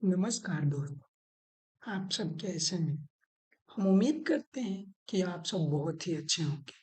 नमस्कार दोस्तों, आप सब कैसे हैं? हम उम्मीद करते हैं कि आप सब बहुत ही अच्छे होंगे।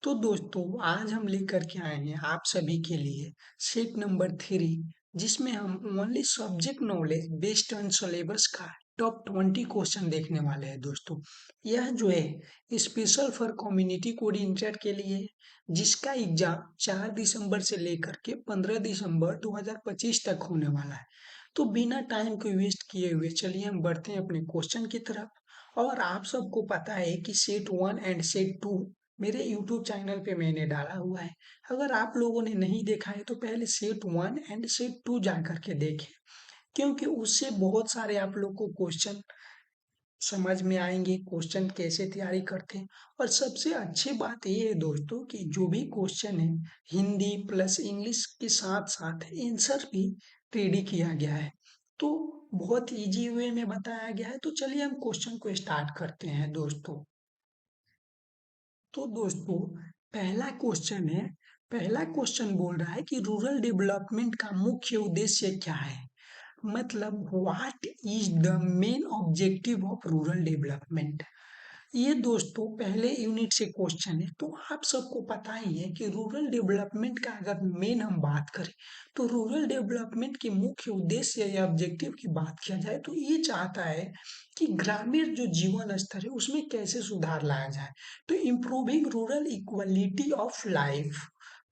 तो दोस्तों, आज हम लेकर के आए हैं आप सभी के लिए सेट नंबर 3, जिसमें हम only subject knowledge based on syllabus का टॉप 20 क्वेश्चन देखने वाले हैं दोस्तों। यह जो है स्पेशल फॉर कम्युनिटी कोऑर्डिनेटर के लिए है, जिसका एग्जाम 4 दिसंबर से लेकर के 15 दिसंबर 2025 तक होने वाला है। तो बिना टाइम को वेस्ट किए हुए चलिए हम बढ़ते हैं अपने क्वेश्चन की तरफ। और आप सबको पता है कि सेट 1 एंड सेट 2 मेरे यूट्यूब चैनल पे मैंने डाला हुआ है। अगर आप लोगों ने नहीं देखा है तो पहले सेट 1 एंड सेट 2 जा करके देखें, क्योंकि उससे बहुत सारे आप लोग को क्वेश्चन समझ में आएंगे, क्वेश्चन कैसे तैयारी करते हैं। और सबसे अच्छी बात ये है दोस्तों कि जो भी क्वेश्चन है हिंदी प्लस इंग्लिश के साथ साथ आंसर भी रेडी किया गया है। तो बहुत इजी वे में बताया गया है। तो चलिए हम क्वेश्चन को स्टार्ट करते हैं दोस्तों। तो दोस्तों, पहला क्वेश्चन बोल रहा है कि रूरल डेवलपमेंट का मुख्य उद्देश्य क्या है। मतलब what is the main objective of rural development. ये दोस्तों पहले यूनिट से क्वेश्चन है। तो आप सबको पता ही है कि रूरल डेवलपमेंट का अगर मेन हम बात करें तो रूरल डेवलपमेंट के मुख्य उद्देश्य या ऑब्जेक्टिव की बात किया जाए तो ये चाहता है कि ग्रामीण जो जीवन स्तर है उसमें कैसे सुधार लाया जाए। तो improving rural equality of life.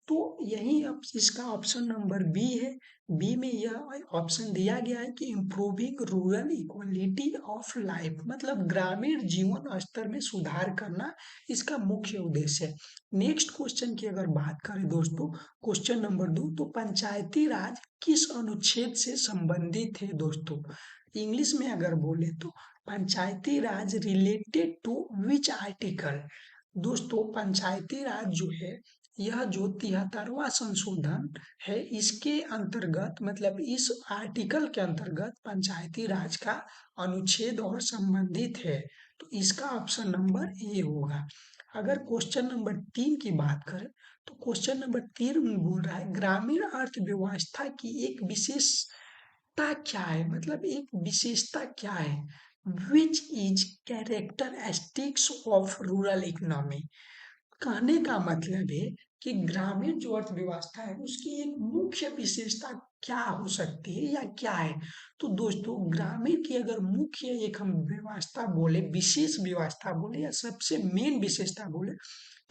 तो यही अब इसका ऑप्शन नंबर बी है। बी में यह ऑप्शन दिया गया है कि improving rural equality of life, मतलब ग्रामीण जीवन स्तर में सुधार करना इसका मुख्य उद्देश्य है। नेक्स्ट क्वेश्चन की अगर बात करें दोस्तों, क्वेश्चन नंबर 2, तो पंचायती राज किस अनुच्छेद से संबंधित है दोस्तों। इंग्लिश में अगर बोले तो पंचायती राज रिलेटेड टू विच आर्टिकल। दोस्तों, पंचायती राज जो है यह जो 73वां संशोधन है इसके अंतर्गत, मतलब इस आर्टिकल के अंतर्गत पंचायती राज का अनुच्छेद और संबंधित है। तो इसका ऑप्शन नंबर ए होगा। अगर क्वेश्चन नंबर 3 की बात करें तो क्वेश्चन नंबर 3 में बोल रहा है ग्रामीण अर्थव्यवस्था की एक विशेषता क्या है, मतलब एक विशेषता क्या है। Which is characteristics of rural economy. कहने का मतलब है कि ग्रामीण जो अर्थव्यवस्था है उसकी एक मुख्य विशेषता क्या हो सकती है या क्या है। तो दोस्तों, ग्रामीण की अगर मुख्य एक हम व्यवस्था बोले, विशेष व्यवस्था बोले या सबसे मेन विशेषता बोले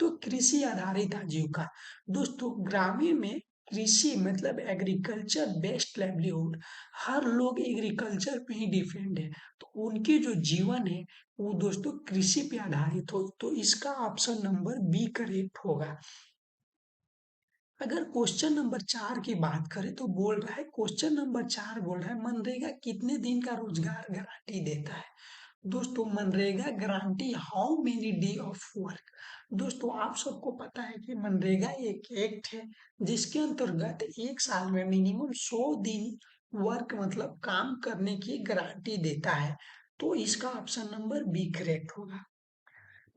तो कृषि आधारित आजीविका। दोस्तों, ग्रामीण में कृषि मतलब एग्रीकल्चर बेस्ड लाइवलीहुड, हर लोग एग्रीकल्चर पे ही डिपेंड है। तो उनकी जो जीवन है वो दोस्तों कृषि पे आधारित हो। तो इसका ऑप्शन नंबर बी करेक्ट होगा। अगर क्वेश्चन नंबर 4 की बात करें तो बोल रहा है, क्वेश्चन नंबर 4 बोल रहा है मनरेगा कितने दिन का रोजगार गारंटी देता है। दोस्तों, MNREGA guarantee how many day of work. दोस्तों, आप सबको पता है कि मनरेगा एक एक्ट है जिसके अंतर्गत एक साल में मिनिमम 100 दिन वर्क मतलब काम करने की गारंटी देता है। तो इसका ऑप्शन नंबर बी करेक्ट होगा।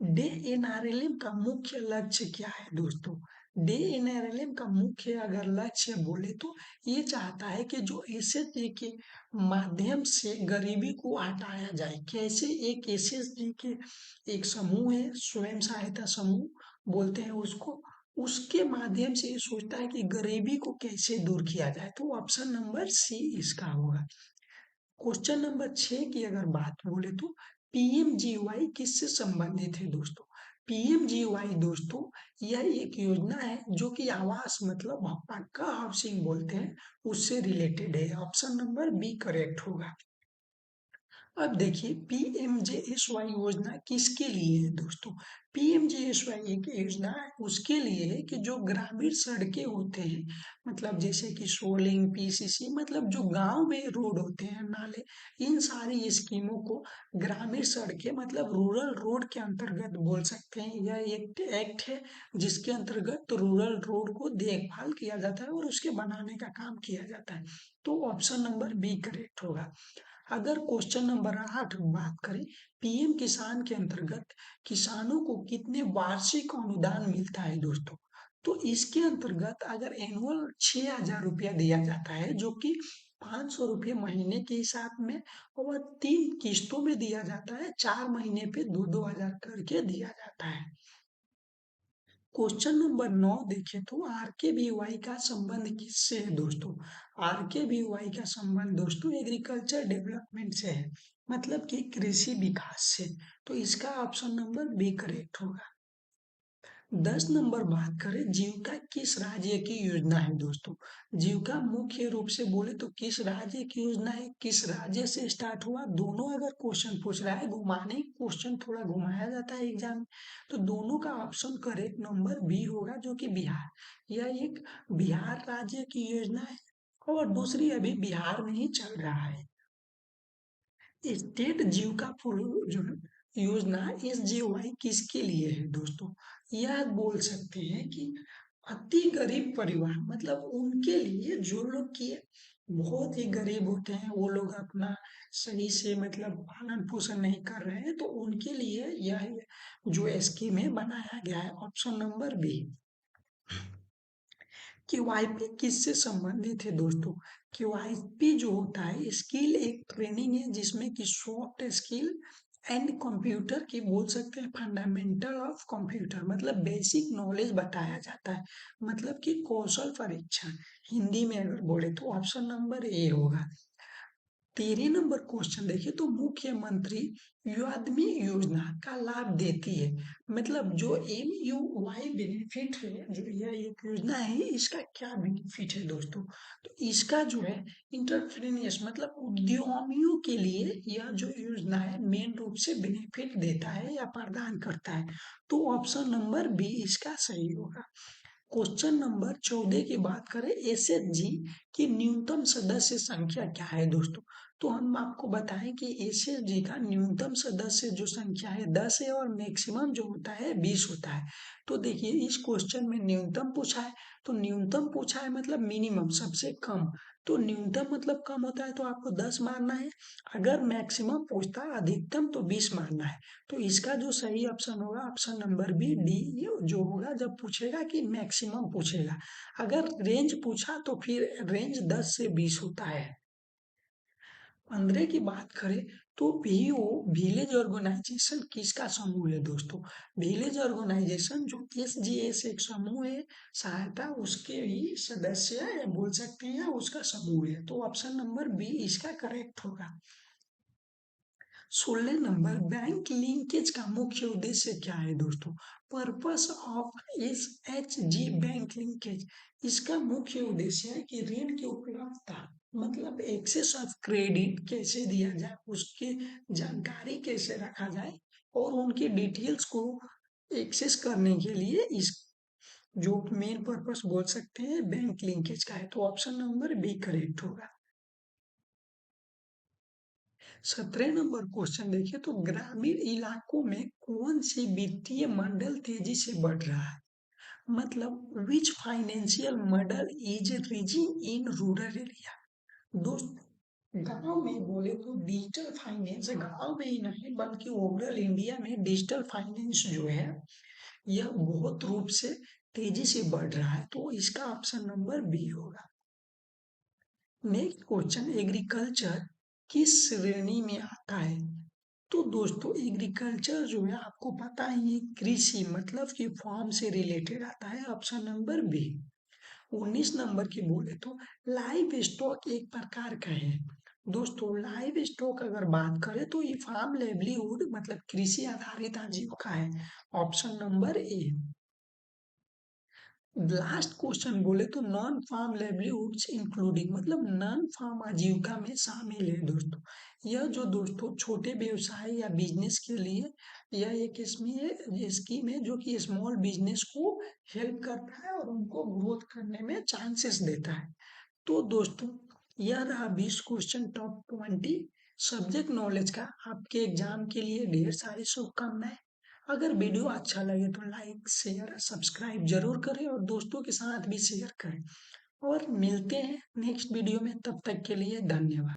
डे एनआरएलएम का मुख्य लक्ष्य क्या है दोस्तों। डे एनआरएलएम का मुख्य अगर लक्ष्य बोले तो ये चाहता है कि जो एसएचजी के माध्यम से गरीबी को हटाया जाए। कैसे, एक एसएचजी के एक समूह है, स्वयं सहायता समूह बोलते हैं उसको, उसके माध्यम से ये सोचता है कि गरीबी को कैसे दूर किया जाए। तो ऑप्शन नंबर सी इसका होगा। क्वेश्चन नंबर 6 की अगर बात बोले तो पीएमजीवाई किससे संबंधित है दोस्तों। पीएमजीवाई दोस्तों यह एक योजना है जो कि आवास मतलब पक्का हाउसिंग बोलते हैं, उससे रिलेटेड है। ऑप्शन नंबर बी करेक्ट होगा। अब देखिए, पीएमजेएसवाई योजना किसके लिए है दोस्तों। पीएमजेएसवाई एक योजना है उसके लिए है कि जो ग्रामीण सड़कें होते हैं, मतलब जैसे कि सोलिंग पीसीसी, मतलब जो गांव में रोड होते हैं, नाले, इन सारी स्कीमों को ग्रामीण सड़कें मतलब रूरल रोड के अंतर्गत बोल सकते हैं। यह एक एक्ट है जिसके अंतर्गत रूरल रोड को देखभाल किया जाता है और उसके बनाने का काम किया जाता है। तो ऑप्शन नंबर बी करेक्ट होगा। अगर क्वेश्चन नंबर 8 बात करें, पीएम किसान के अंतर्गत किसानों को कितने वार्षिक अनुदान मिलता है दोस्तों। तो इसके अंतर्गत अगर एनुअल 6,000 रुपया दिया जाता है जो कि ₹500 महीने के हिसाब में, और 3 किस्तों में दिया जाता है। 4 महीने पे 2-2 हजार करके दिया जाता है। क्वेश्चन नंबर 9 देखें तो आरकेवीवाई का संबंध किससे है दोस्तों? आरकेवीवाई का संबंध दोस्तों एग्रीकल्चर डेवलपमेंट से है, मतलब कि कृषि विकास से। तो इसका ऑप्शन नंबर बी करेक्ट होगा। 10 नंबर बात करें, जीविका किस राज्य की योजना है दोस्तों? जीविका मुख्य रूप से बोले तो किस राज्य की योजना है, किस राज्य से स्टार्ट हुआ, दोनों अगर क्वेश्चन पूछ रहा है, घुमाने क्वेश्चन थोड़ा घुमाया जाता है एग्जाम में, तो दोनों का ऑप्शन करेक्ट नंबर बी होगा, जो कि बिहार। यह एक बिहार राज्य की योजना है, और दूसरी अभी बिहार में ही चल रहा है। स्टेट जीविका योजना SGY किसके लिए है दोस्तों? यह बोल सकते हैं कि अति गरीब परिवार, मतलब उनके लिए जो लोग की बहुत ही गरीब होते हैं, वो लोग अपना सही से मतलब पालन पोषण नहीं कर रहे हैं, तो उनके लिए यह जो स्कीम है बनाया गया है। Option number B. क्यूआईपी किससे संबंधित है दोस्तों? क्यूआईपी जो होता है स्किल एक ट्रेनिंग है, जिसमें कि सॉफ्ट स्किल एंड कंप्यूटर की बोल सकते हैं, फंडामेंटल ऑफ कंप्यूटर, मतलब बेसिक नॉलेज बताया जाता है, मतलब कि कौशल परीक्षण हिंदी में अगर बोले तो ऑप्शन नंबर ए होगा। 13 नंबर क्वेश्चन देखिए तो मुख्यमंत्री युवाधनी योजना का लाभ देती है, मतलब जो MUY बेनिफिट है, जो यह एक योजना है, इसका क्या बेनिफिट है दोस्तों? तो इसका जो है इंटरप्रेन्योर्स, मतलब उद्यमियों के लिए यह जो योजना है मेन रूप से बेनिफिट देता है या प्रदान करता है। तो ऑप्शन नंबर बी इसका सही होगा। क्वेश्चन नंबर 14 की बात करें, SHG की न्यूनतम सदस्य संख्या क्या है दोस्तों? तो हम आपको बताएं कि SHG का न्यूनतम सदस्य जो संख्या है 10 है, और मैक्सिमम जो होता है 20 होता है। तो देखिए इस क्वेश्चन में न्यूनतम पूछा है, तो न्यूनतम पूछा है मतलब मिनिमम सबसे कम, तो न्यूनतम मतलब कम होता है, तो आपको 10 मारना है। अगर मैक्सिमम पूछता है अधिकतम, तो 20 मारना है। तो इसका जो सही ऑप्शन होगा ऑप्शन नंबर बी डी, जो होगा जब पूछेगा कि मैक्सिमम पूछेगा। अगर रेंज पूछा तो फिर रेंज 10 से 20 होता है। 15 की बात करें तो VO विलेज ऑर्गेनाइजेशन किसका समूह है दोस्तों? विलेज ऑर्गेनाइजेशन जो SGS एक समूह है, सहायता उसके ही सदस्य या बोल सकते हैं उसका समूह है। तो ऑप्शन नंबर बी इसका करेक्ट होगा। 16 नंबर, बैंक लिंकेज का मुख्य उद्देश्य क्या है दोस्तों? Purpose of SHG bank linkage, इसका मुख्य उद्देश्य है कि ऋण की उपलब्धता, मतलब एक्सेस ऑफ क्रेडिट कैसे दिया जाए, उसकी जानकारी कैसे रखा जाए, और उनकी डिटेल्स को एक्सेस करने के लिए इस जो मेन पर्पस बोल सकते हैं बैंक लिंकेज का है। तो ऑप्शन नंबर बी करेक्ट होगा। 17 नंबर क्वेश्चन देखिए तो ग्रामीण इलाकों में कौन सी वित्तीय मॉडल तेजी से बढ़ रहा है? मतलब which financial model is rising in rural area? दोस्त, गांव में बोले तो डिजिटल फाइनेंस गांव में ही नहीं बल्कि ओवरऑल इंडिया में डिजिटल फाइनेंस जो है यह बहुत रूप से तेजी से बढ़ रहा है। तो इसका ऑप्शन नंबर बी होगा। नेक्स्ट क्वेश्चन, एग्रीकल्चर किस श्रेणी में आता है? तो दोस्तों एग्रीकल्चर जो है आपको पता ही है, कृषि मतलब कि फार्म से रिलेटेड आता है। Option number B. 19 नंबर की बोले तो लाइव स्टॉक एक प्रकार का है दोस्तों। लाइव स्टॉक अगर बात करें तो ये फार्म लेवलीहुड मतलब कृषि आधारित आजीविका है। Option number A. Last question बोले तो नॉन फार्म लेवलीहुड्स इंक्लूडिंग, मतलब नॉन फार्म आजीविका में शामिल है दोस्तों। यह जो दोस्तों छोटे व्यवसाय या बिजनेस के लिए यह एक इसमें स्कीम है जो कि स्मॉल बिजनेस को हेल्प करता है और उनको ग्रोथ करने में चांसेस देता है। तो दोस्तों यह रहा 20 क्वेश्चन टॉप 20 सब्जेक्ट नॉलेज का। आपके एग्जाम के लिए ढेर सारी शुभकामनाएं। अगर वीडियो अच्छा लगे तो लाइक शेयर सब्सक्राइब जरूर करें, और दोस्तों के साथ भी शेयर करें। और मिलते हैं नेक्स्ट वीडियो में, तब तक के लिए धन्यवाद।